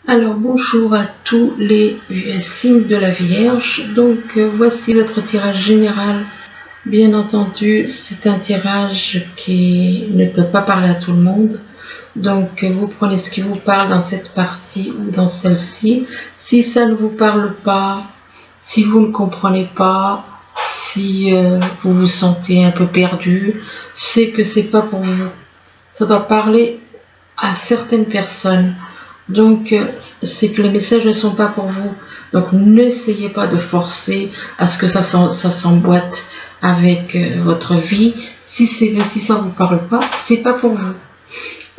Alors bonjour à tous les signes de la Vierge. Donc voici votre tirage général. Bien entendu, c'est un tirage qui ne peut pas parler à tout le monde. Donc vous prenez ce qui vous parle dans cette partie ou dans celle-ci. Si ça ne vous parle pas, si vous ne comprenez pas, si vous vous sentez un peu perdu, c'est que c'est pas pour vous. Ça doit parler à certaines personnes. Donc, c'est que les messages ne sont pas pour vous. Donc, n'essayez pas de forcer à ce que ça s'emboîte avec votre vie. Si ça vous parle pas, c'est pas pour vous.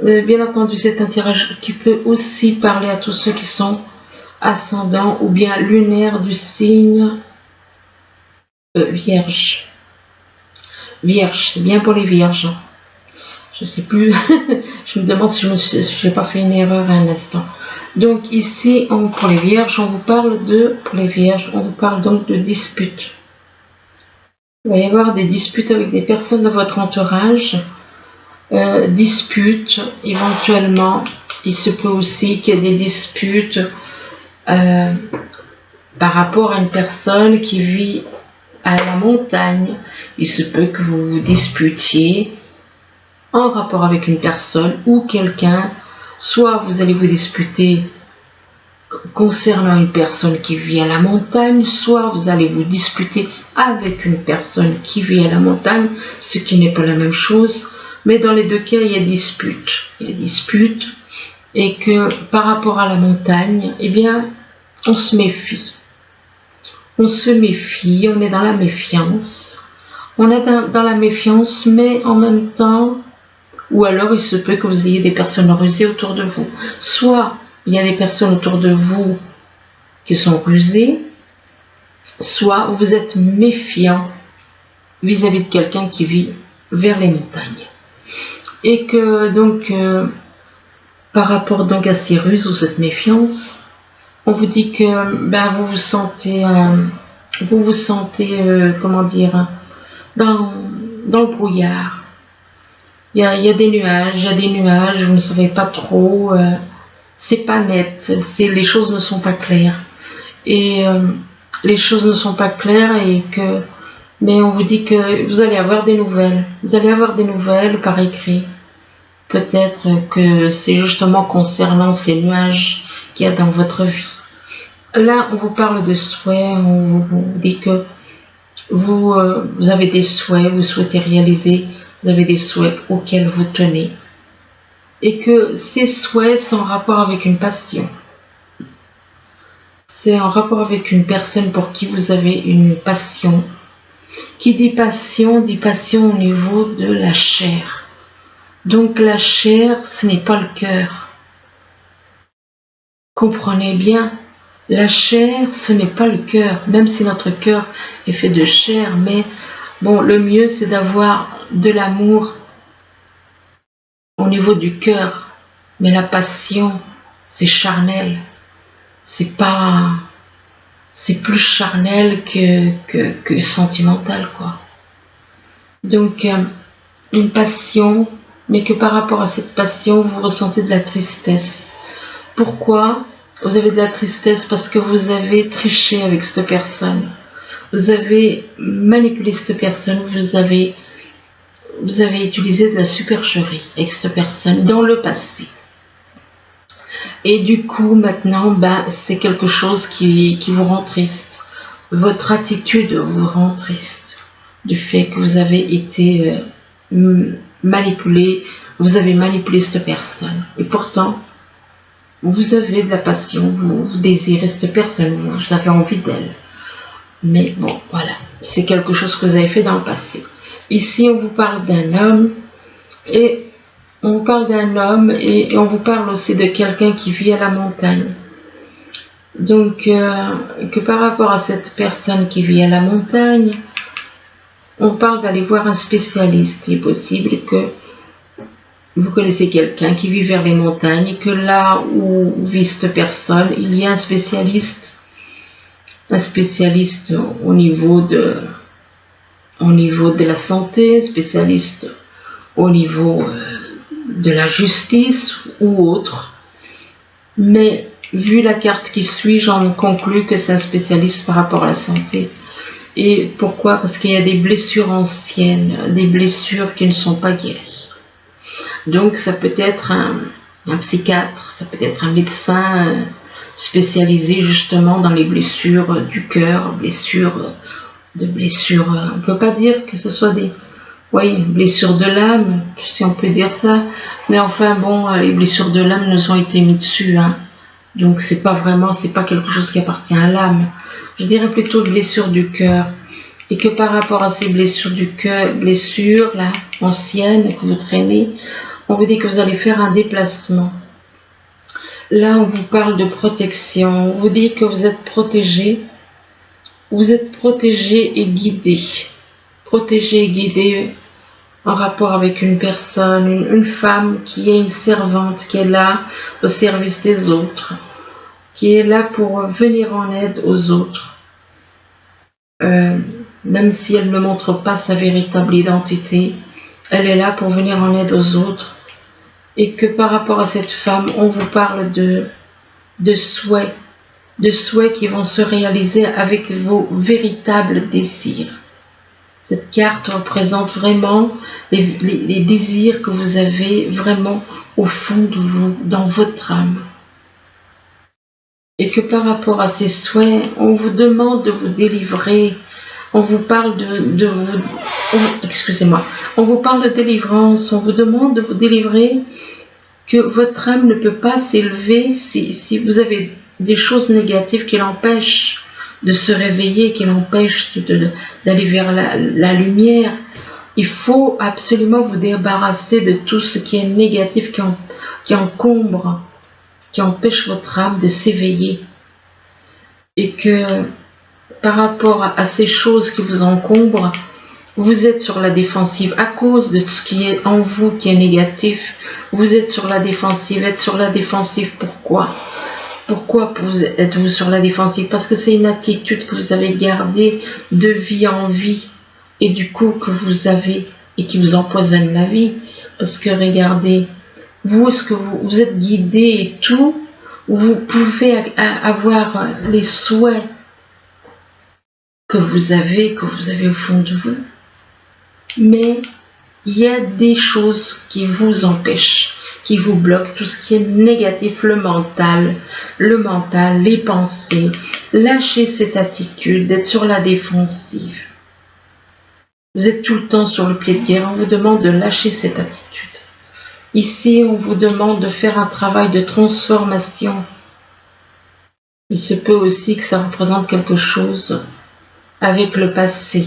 Bien entendu, c'est un tirage qui peut aussi parler à tous ceux qui sont ascendants ou bien lunaires du signe Vierge. Vierge, c'est bien pour les Vierges. Je sais plus, je me demande si je n'ai pas fait une erreur à un instant. Donc ici, pour les Vierges, on vous parle donc de disputes. Il va y avoir des disputes avec des personnes de votre entourage. Disputes, éventuellement, il se peut aussi qu'il y ait des disputes par rapport à une personne qui vit à la montagne. Il se peut que vous vous disputiez en rapport avec une personne ou quelqu'un, soit vous allez vous disputer concernant une personne qui vit à la montagne, soit vous allez vous disputer avec une personne qui vit à la montagne, ce qui n'est pas la même chose, mais dans les deux cas, il y a dispute. Il y a dispute, et que par rapport à la montagne, eh bien, on se méfie. On se méfie, on est dans la méfiance. On est dans la méfiance, mais en même temps, ou alors il se peut que vous ayez des personnes rusées autour de vous. Soit il y a des personnes autour de vous qui sont rusées, soit vous êtes méfiant vis-à-vis de quelqu'un qui vit vers les montagnes. Et que donc, par rapport donc à ces ruses ou cette méfiance, on vous dit que vous vous sentez, comment dire, dans le brouillard. Il y a des nuages, vous ne savez pas trop, c'est pas net, les choses ne sont pas claires. Et les choses ne sont pas claires mais on vous dit que vous allez avoir des nouvelles. Vous allez avoir des nouvelles par écrit. Peut-être que c'est justement concernant ces nuages qu'il y a dans votre vie. Là, on vous parle de souhaits, on vous dit que vous avez des souhaits, vous souhaitez réaliser. Vous avez des souhaits auxquels vous tenez et que ces souhaits sont en rapport avec une passion. C'est en rapport avec une personne pour qui vous avez une passion. Qui dit passion au niveau de la chair. Donc la chair, ce n'est pas le cœur. Comprenez bien, la chair, ce n'est pas le cœur, même si notre cœur est fait de chair, mais bon, le mieux c'est d'avoir de l'amour au niveau du cœur, mais la passion, c'est charnel. C'est plus charnel que sentimental, quoi. Donc, une passion, mais que par rapport à cette passion, vous ressentez de la tristesse. Pourquoi vous avez de la tristesse? Parce que vous avez triché avec cette personne. Vous avez manipulé cette personne, vous avez utilisé de la supercherie avec cette personne dans le passé. Et du coup, maintenant, c'est quelque chose qui vous rend triste. Votre attitude vous rend triste. Du fait que vous avez été manipulé, vous avez manipulé cette personne. Et pourtant, vous avez de la passion, vous désirez cette personne, vous avez envie d'elle. Mais bon, voilà, c'est quelque chose que vous avez fait dans le passé. Ici, on vous parle d'un homme et on vous parle aussi de quelqu'un qui vit à la montagne. Donc, que par rapport à cette personne qui vit à la montagne, on parle d'aller voir un spécialiste. Il est possible que vous connaissez quelqu'un qui vit vers les montagnes et que là où vit cette personne, il y a un spécialiste au niveau de la santé, spécialiste au niveau de la justice ou autre. Mais vu la carte qui suit, j'en conclus que c'est un spécialiste par rapport à la santé. Et pourquoi? Parce qu'il y a des blessures anciennes, des blessures qui ne sont pas guéries. Donc ça peut être un psychiatre, ça peut être un médecin spécialisé justement dans les blessures du cœur, blessures, on ne peut pas dire que ce soit des blessures de l'âme, si on peut dire ça, mais enfin bon, les blessures de l'âme nous ont été mis dessus, hein. Donc c'est pas quelque chose qui appartient à l'âme. Je dirais plutôt blessures du cœur. Et que par rapport à ces blessures du cœur, blessures là, anciennes que vous traînez, on vous dit que vous allez faire un déplacement. Là, on vous parle de protection. On vous dit que vous êtes protégé. Vous êtes protégé et guidé. Protégé et guidé en rapport avec une personne, une femme qui est une servante, qui est là au service des autres, qui est là pour venir en aide aux autres. Même si elle ne montre pas sa véritable identité, elle est là pour venir en aide aux autres. Et que par rapport à cette femme, on vous parle de souhaits qui vont se réaliser avec vos véritables désirs. Cette carte représente vraiment les désirs que vous avez vraiment au fond de vous, dans votre âme. Et que par rapport à ces souhaits, on vous demande de vous délivrer. On vous parle on vous parle de délivrance, on vous demande de vous délivrer, que votre âme ne peut pas s'élever si vous avez des choses négatives qui l'empêchent de se réveiller, qui l'empêchent d'aller vers la lumière. Il faut absolument vous débarrasser de tout ce qui est négatif, qui encombre, qui empêche votre âme de s'éveiller. Et que par rapport à ces choses qui vous encombrent, vous êtes sur la défensive à cause de ce qui est en vous qui est négatif. Vous êtes sur la défensive. Être sur la défensive, pourquoi? Pourquoi êtes-vous sur la défensive? Parce que c'est une attitude que vous avez gardée de vie en vie et du coup que vous avez et qui vous empoisonne la vie. Parce que regardez, est-ce que vous êtes guidé et tout, vous pouvez avoir les souhaits que vous avez au fond de vous. Mais il y a des choses qui vous empêchent, qui vous bloquent, tout ce qui est négatif, le mental, les pensées. Lâchez cette attitude d'être sur la défensive. Vous êtes tout le temps sur le pied de guerre, on vous demande de lâcher cette attitude. Ici, on vous demande de faire un travail de transformation. Il se peut aussi que ça représente quelque chose avec le passé.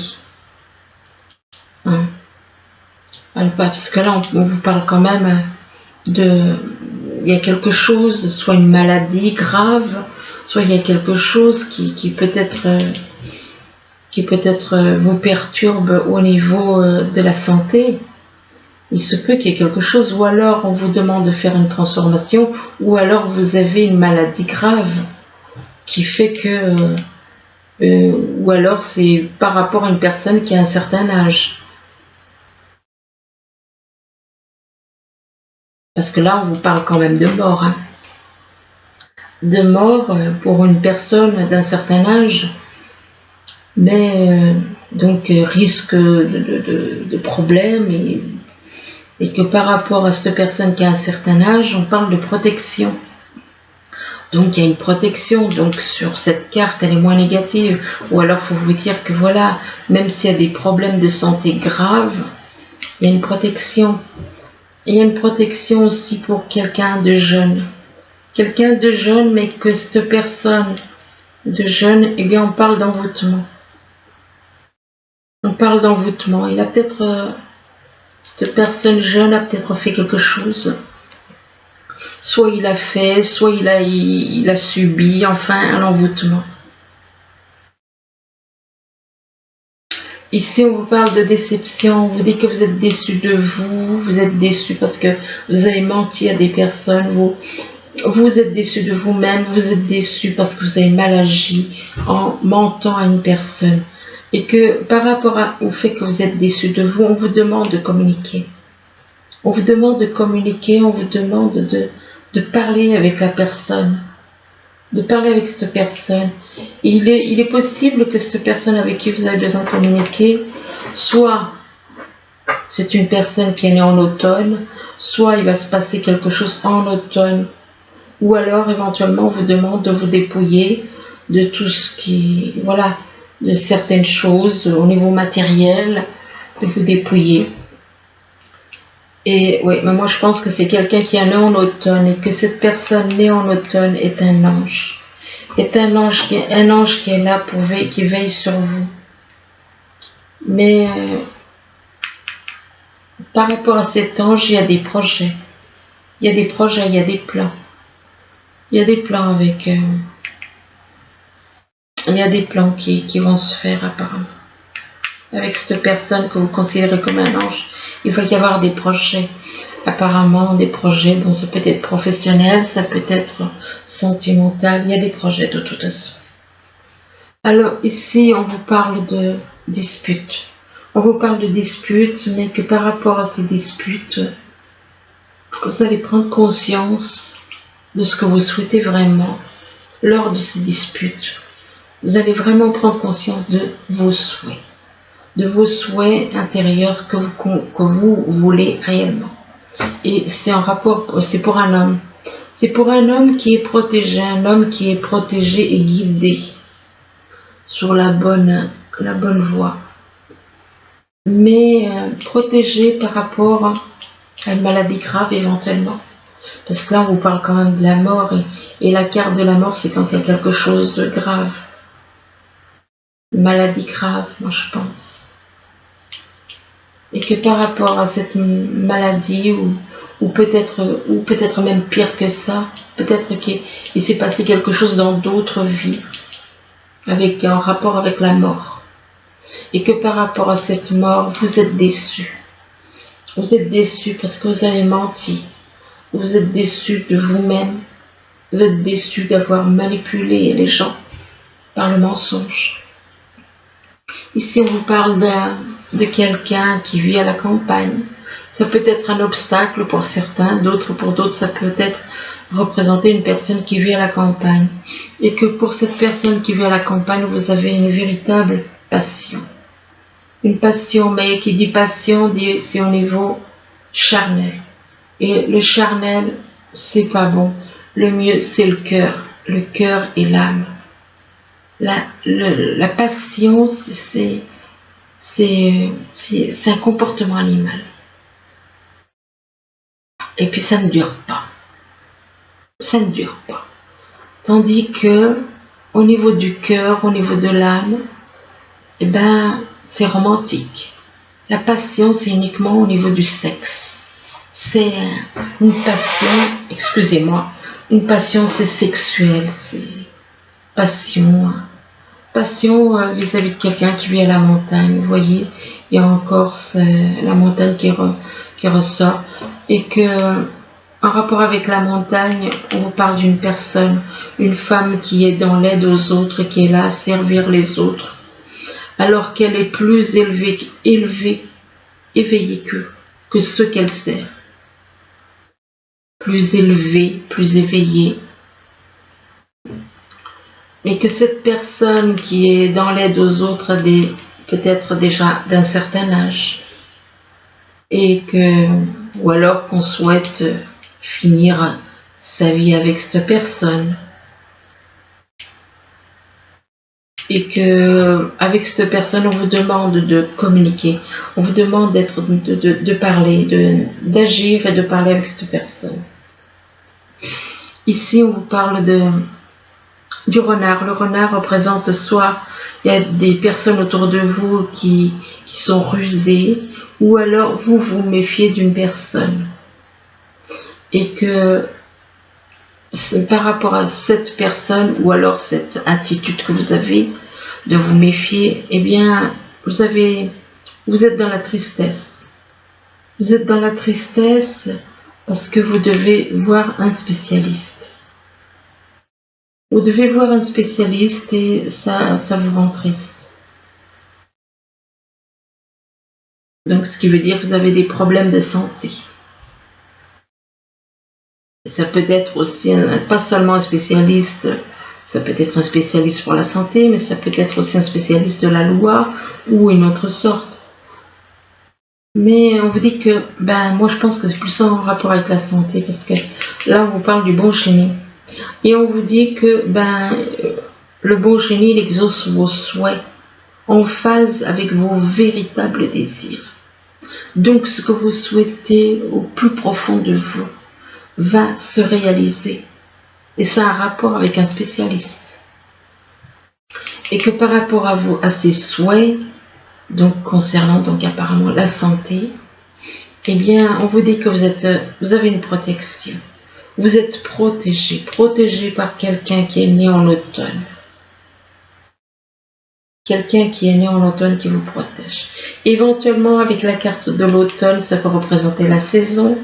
Parce que là, on vous parle quand même il y a quelque chose, soit une maladie grave, soit il y a quelque chose qui peut-être vous perturbe au niveau de la santé. Il se peut qu'il y ait quelque chose, ou alors on vous demande de faire une transformation, ou alors vous avez une maladie grave qui fait que, ou alors c'est par rapport à une personne qui a un certain âge. Parce que là, on vous parle quand même de mort. De mort pour une personne d'un certain âge, mais donc risque de problème et que par rapport à cette personne qui a un certain âge, on parle de protection. Donc il y a une protection, donc sur cette carte, elle est moins négative. Ou alors, il faut vous dire que voilà, même s'il y a des problèmes de santé graves, il y a une protection. Et il y a une protection aussi pour quelqu'un de jeune. Quelqu'un de jeune, mais que cette personne de jeune, eh bien, on parle d'envoûtement. On parle d'envoûtement. Il a peut-être, cette personne jeune a peut-être fait quelque chose. Soit il a fait, soit il a subi, enfin, un envoûtement. Ici, on vous parle de déception, on vous dit que vous êtes déçu de vous êtes déçu parce que vous avez menti à des personnes, vous êtes déçu de vous-même, vous êtes déçu parce que vous avez mal agi en mentant à une personne. Et que par rapport au fait que vous êtes déçu de vous, on vous demande de communiquer. On vous demande de communiquer, on vous demande de parler avec la personne. de parler avec cette personne. Il est possible que cette personne avec qui vous avez besoin de communiquer, soit c'est une personne qui est née en automne, soit il va se passer quelque chose en automne, ou alors éventuellement on vous demande de vous dépouiller de tout ce qui, voilà, de certaines choses au niveau matériel, de vous dépouiller. Et oui, mais moi je pense que c'est quelqu'un qui est né en automne et que cette personne née en automne est un ange. Est un ange qui est là pour qui veille sur vous. Mais par rapport à cet ange, il y a des projets. Il y a des projets, il y a des plans. Il y a des plans avec... il y a des plans qui vont se faire apparemment. Avec cette personne que vous considérez comme un ange, il va y avoir des projets. Apparemment, des projets, bon, ça peut être professionnel, ça peut être sentimental, il y a des projets de toute façon. Alors ici, on vous parle de disputes. On vous parle de disputes, mais que par rapport à ces disputes, vous allez prendre conscience de ce que vous souhaitez vraiment lors de ces disputes. Vous allez vraiment prendre conscience de vos souhaits intérieurs que vous voulez réellement. Et c'est en rapport, c'est pour un homme. C'est pour un homme qui est protégé, et guidé sur la bonne voie. Mais protégé par rapport à une maladie grave éventuellement. Parce que là, on vous parle quand même de la mort. Et la carte de la mort, c'est quand il y a quelque chose de grave. Une maladie grave, moi je pense. Et que par rapport à cette maladie, ou peut-être même pire que ça, peut-être qu'il s'est passé quelque chose dans d'autres vies, en rapport avec la mort. Et que par rapport à cette mort, vous êtes déçus. Vous êtes déçus parce que vous avez menti. Vous êtes déçus de vous-même. Vous êtes déçus d'avoir manipulé les gens par le mensonge. Ici, on vous parle de quelqu'un qui vit à la campagne. Ça peut être un obstacle pour certains, pour d'autres, ça peut être représenter une personne qui vit à la campagne. Et que pour cette personne qui vit à la campagne, vous avez une véritable passion. Une passion, mais qui dit passion, c'est au niveau charnel. Et le charnel, c'est pas bon. Le mieux, c'est le cœur et l'âme. La passion, c'est un comportement animal. Et puis ça ne dure pas. Ça ne dure pas. Tandis que au niveau du cœur, au niveau de l'âme, eh ben, c'est romantique. La passion, c'est uniquement au niveau du sexe. C'est une passion, excusez-moi, une passion, c'est sexuel, c'est passion vis-à-vis de quelqu'un qui vit à la montagne. Vous voyez, il y a encore la montagne qui ressort. Et que, en rapport avec la montagne, on vous parle d'une personne, une femme qui est dans l'aide aux autres, qui est là à servir les autres, alors qu'elle est plus éveillée que ceux qu'elle sert. Plus élevée, plus éveillée. Et que cette personne qui est dans l'aide aux autres peut-être déjà d'un certain âge. Ou alors qu'on souhaite finir sa vie avec cette personne. Et que avec cette personne, on vous demande de communiquer. On vous demande de parler, d'agir et de parler avec cette personne. Ici, on vous parle du renard. Le renard représente soit il y a des personnes autour de vous qui sont rusées, ou alors vous vous méfiez d'une personne. Et que par rapport à cette personne, ou alors cette attitude que vous avez de vous méfier, eh bien, vous êtes dans la tristesse. Vous êtes dans la tristesse parce que vous devez voir un spécialiste. Vous devez voir un spécialiste et ça vous rend triste. Donc, ce qui veut dire que vous avez des problèmes de santé. Ça peut être aussi pas seulement un spécialiste Ça peut être un spécialiste pour la santé, mais ça peut être aussi un spécialiste de la loi ou une autre sorte. Mais on vous dit que, moi je pense que c'est plus en rapport avec la santé, parce que là on vous parle du bon génie. Et on vous dit que, le bon génie, il exauce vos souhaits en phase avec vos véritables désirs. Donc ce que vous souhaitez au plus profond de vous va se réaliser. Et ça a un rapport avec un spécialiste. Et que par rapport à ces souhaits, donc concernant donc apparemment la santé, eh bien on vous dit que vous avez une protection. Vous êtes protégé par quelqu'un qui est né en automne. Quelqu'un qui est né en automne qui vous protège. Éventuellement avec la carte de l'automne, ça peut représenter la saison,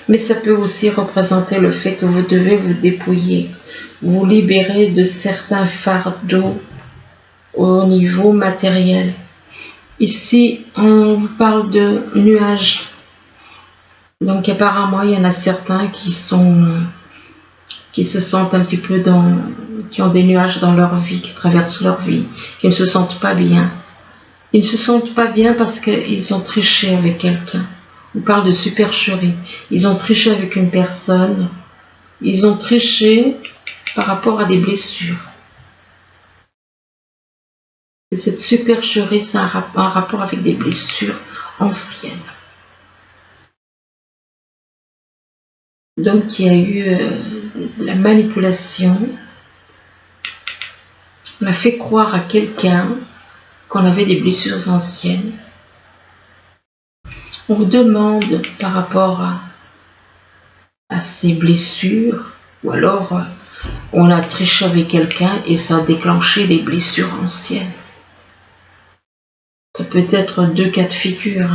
mais ça peut aussi représenter le fait que vous devez vous dépouiller, vous libérer de certains fardeaux au niveau matériel. Ici, on vous parle de nuages. Donc apparemment, il y en a certains qui se sentent un petit peu qui ont des nuages dans leur vie, qui traversent leur vie, qui ne se sentent pas bien. Ils ne se sentent pas bien parce qu'ils ont triché avec quelqu'un. On parle de supercherie. Ils ont triché avec une personne. Ils ont triché par rapport à des blessures. Et cette supercherie, c'est un rapport avec des blessures anciennes. Donc il y a eu de la manipulation. On a fait croire à quelqu'un qu'on avait des blessures anciennes. On vous demande par rapport à ces blessures, ou alors on a triché avec quelqu'un et ça a déclenché des blessures anciennes. Ça peut être deux cas de figure.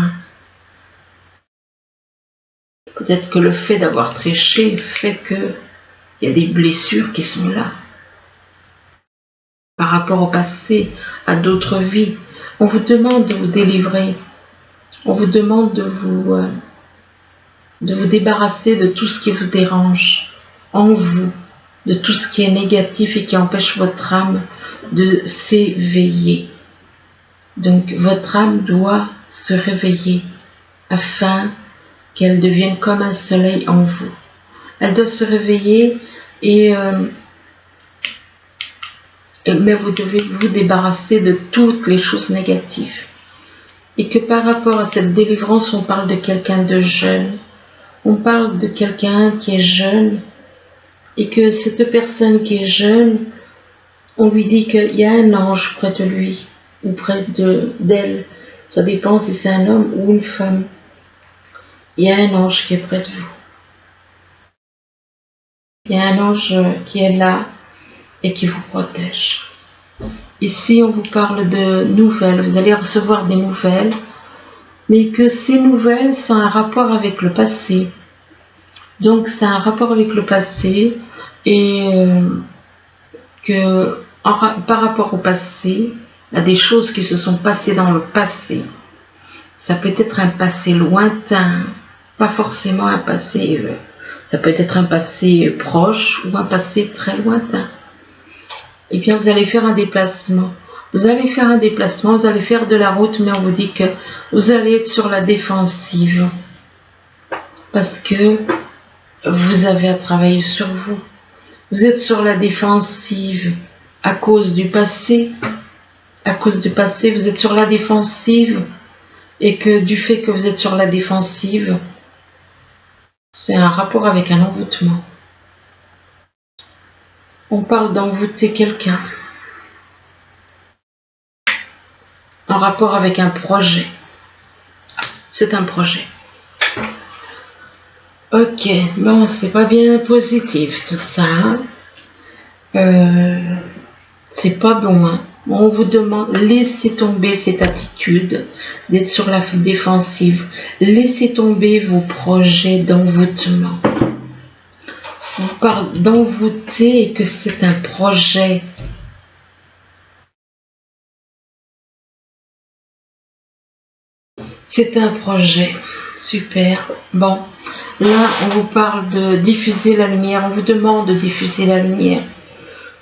Peut-être que le fait d'avoir triché fait qu'il y a des blessures qui sont là. Par rapport au passé, à d'autres vies. On vous demande de vous délivrer. On vous demande de vous débarrasser de tout ce qui vous dérange en vous, de tout ce qui est négatif et qui empêche votre âme de s'éveiller. Donc votre âme doit se réveiller afin qu'elle devienne comme un soleil en vous. Elle doit se réveiller mais vous devez vous débarrasser de toutes les choses négatives. Et que par rapport à cette délivrance, on parle de quelqu'un de jeune. On parle de quelqu'un qui est jeune. Et que cette personne qui est jeune, on lui dit qu'il y a un ange près de lui, ou près d'elle. Ça dépend si c'est un homme ou une femme. Il y a un ange qui est près de vous. Il y a un ange qui est là et qui vous protège. Ici, on vous parle de nouvelles. Vous allez recevoir des nouvelles, mais que ces nouvelles, c'est un rapport avec le passé. Donc, c'est un rapport avec le passé et par rapport au passé, il y a des choses qui se sont passées dans le passé. Ça peut être un passé lointain, pas forcément un passé, ça peut être un passé proche ou un passé très lointain. Et bien vous allez faire un déplacement. Vous allez faire un déplacement, vous allez faire de la route, mais on vous dit que vous allez être sur la défensive. Parce que vous avez à travailler sur vous. Vous êtes sur la défensive à cause du passé. À cause du passé, vous êtes sur la défensive. Et que du fait que vous êtes sur la défensive, c'est un rapport avec un envoûtement. On parle d'envoûter quelqu'un. En rapport avec un projet. C'est un projet. Ok, bon, c'est pas bien positif tout ça. C'est pas bon, hein. On vous demande, laissez tomber cette attitude d'être sur la défensive. Laissez tomber vos projets d'envoûtement. On parle d'envoûter et que c'est un projet. C'est un projet. Super. Bon, là, on vous parle de diffuser la lumière. On vous demande de diffuser la lumière.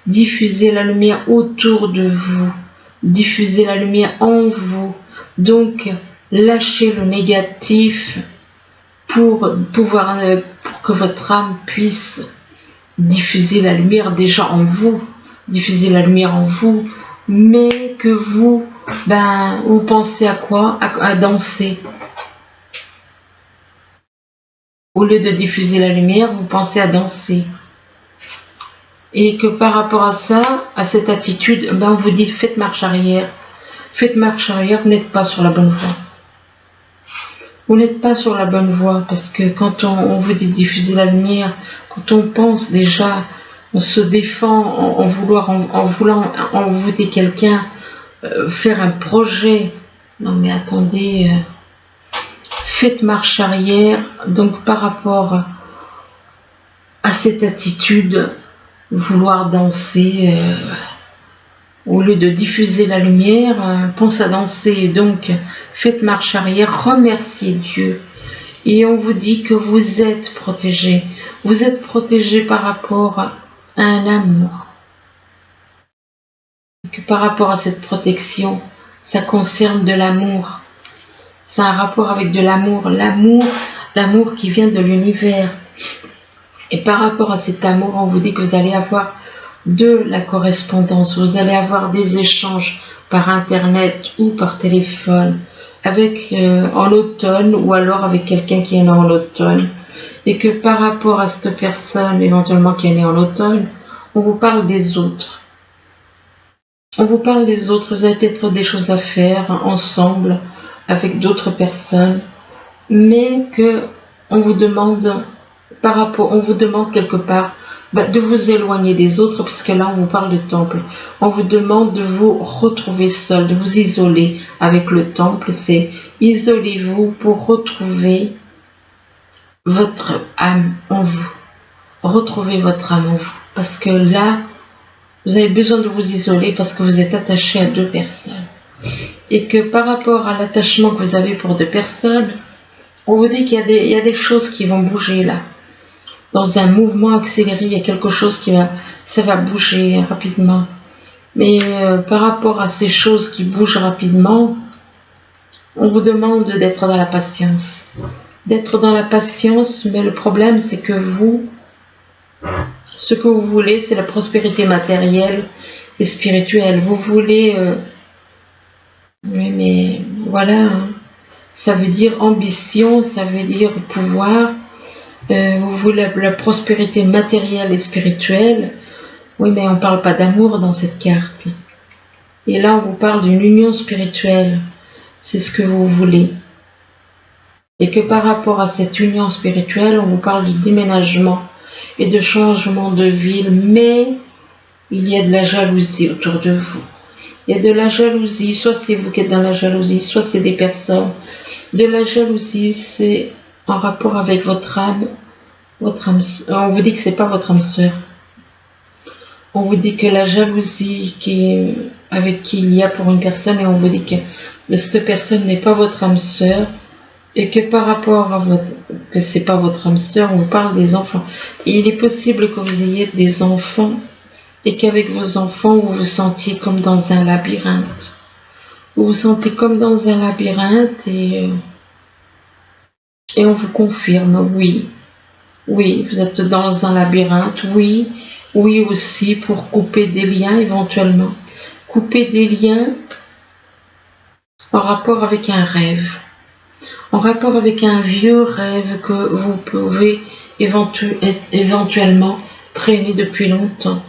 diffusez la lumière autour de vous, diffusez la lumière en vous. Donc, lâchez le négatif pour que votre âme puisse diffuser la lumière déjà en vous, diffuser la lumière en vous, mais que vous, vous pensez à quoi? À danser. Au lieu de diffuser la lumière, vous pensez à danser. Et que par rapport à ça, à cette attitude, vous dites faites marche arrière. Faites marche arrière, vous n'êtes pas sur la bonne voie. Vous n'êtes pas sur la bonne voie parce que quand on vous dit diffuser la lumière, quand on pense déjà, on se défend en voulant envoûter quelqu'un, faire un projet. Non mais attendez, faites marche arrière. Donc par rapport à cette attitude, vouloir danser, au lieu de diffuser la lumière, pense à danser. Donc faites marche arrière, remerciez Dieu. Et on vous dit que vous êtes protégé. Vous êtes protégé par rapport à un amour. Et que par rapport à cette protection, ça concerne de l'amour. C'est un rapport avec de l'amour. L'amour qui vient de l'univers. Et par rapport à cet amour, on vous dit que vous allez avoir de la correspondance. Vous allez avoir des échanges par internet ou par téléphone. En automne ou alors avec quelqu'un qui est né en automne, et que par rapport à cette personne éventuellement qui est née en automne, on vous parle des autres. On vous parle des autres, vous avez peut-être des choses à faire ensemble avec d'autres personnes, mais que on vous demande quelque part de vous éloigner des autres, puisque là on vous parle de temple. On vous demande de vous retrouver seul, de vous isoler avec le temple. C'est isolez-vous pour retrouver votre âme en vous. Retrouvez votre âme en vous. Parce que là, vous avez besoin de vous isoler parce que vous êtes attaché à deux personnes. Et que par rapport à l'attachement que vous avez pour deux personnes, on vous dit qu'il y a des choses qui vont bouger là. Dans un mouvement accéléré, il y a quelque chose ça va bouger rapidement. Mais par rapport à ces choses qui bougent rapidement, on vous demande d'être dans la patience. D'être dans la patience, mais le problème c'est que ce que vous voulez, c'est la prospérité matérielle et spirituelle. Vous voulez... oui, mais voilà, ça veut dire ambition, ça veut dire pouvoir. Vous voulez la prospérité matérielle et spirituelle. Oui, mais on ne parle pas d'amour dans cette carte. Et là, on vous parle d'une union spirituelle. C'est ce que vous voulez. Et que par rapport à cette union spirituelle, on vous parle de déménagement et de changement de ville. Mais il y a de la jalousie autour de vous. Il y a de la jalousie. Soit c'est vous qui êtes dans la jalousie, soit c'est des personnes. De la jalousie, c'est en rapport avec votre âme. On vous dit que c'est pas votre âme sœur. On vous dit que la jalousie avec qui il y a pour une personne, et on vous dit que cette personne n'est pas votre âme sœur, et que par rapport à que c'est pas votre âme sœur, on vous parle des enfants. Et il est possible que vous ayez des enfants, et qu'avec vos enfants, vous vous sentiez comme dans un labyrinthe. Vous vous sentez comme dans un labyrinthe, et on vous confirme, oui, vous êtes dans un labyrinthe, oui aussi pour couper des liens éventuellement. Couper des liens en rapport avec un rêve. En rapport avec un vieux rêve que vous pouvez éventuellement traîner depuis longtemps.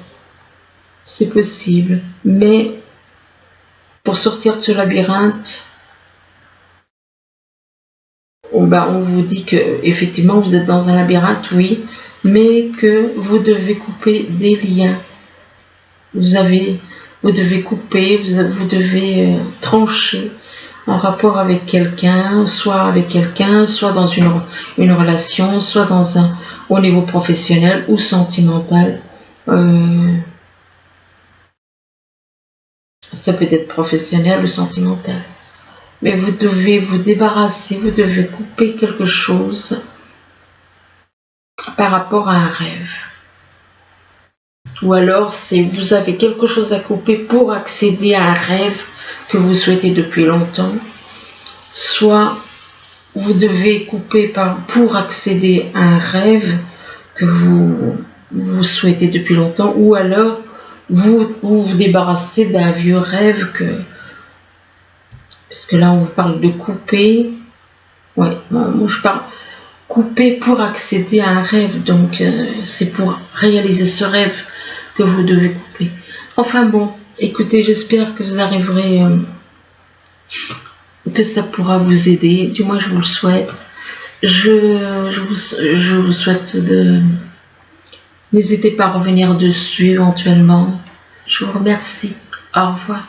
C'est possible. Mais pour sortir de ce labyrinthe, on vous dit que effectivement vous êtes dans un labyrinthe, oui, mais que vous devez couper des liens. Vous devez couper, vous devez trancher en rapport avec quelqu'un, soit dans une relation, soit au niveau professionnel ou sentimental. Ça peut être professionnel ou sentimental. Mais vous devez vous débarrasser, vous devez couper quelque chose par rapport à un rêve. Ou alors, vous avez quelque chose à couper pour accéder à un rêve que vous souhaitez depuis longtemps. Soit vous devez couper pour accéder à un rêve que vous souhaitez depuis longtemps. Ou alors, vous débarrassez d'un vieux rêve parce que là, on vous parle de couper. Ouais, moi je parle couper pour accéder à un rêve. Donc, c'est pour réaliser ce rêve que vous devez couper. Enfin bon, écoutez, j'espère que vous arriverez, que ça pourra vous aider. Du moins, je vous le souhaite. Je vous souhaite de... N'hésitez pas à revenir dessus éventuellement. Je vous remercie. Au revoir.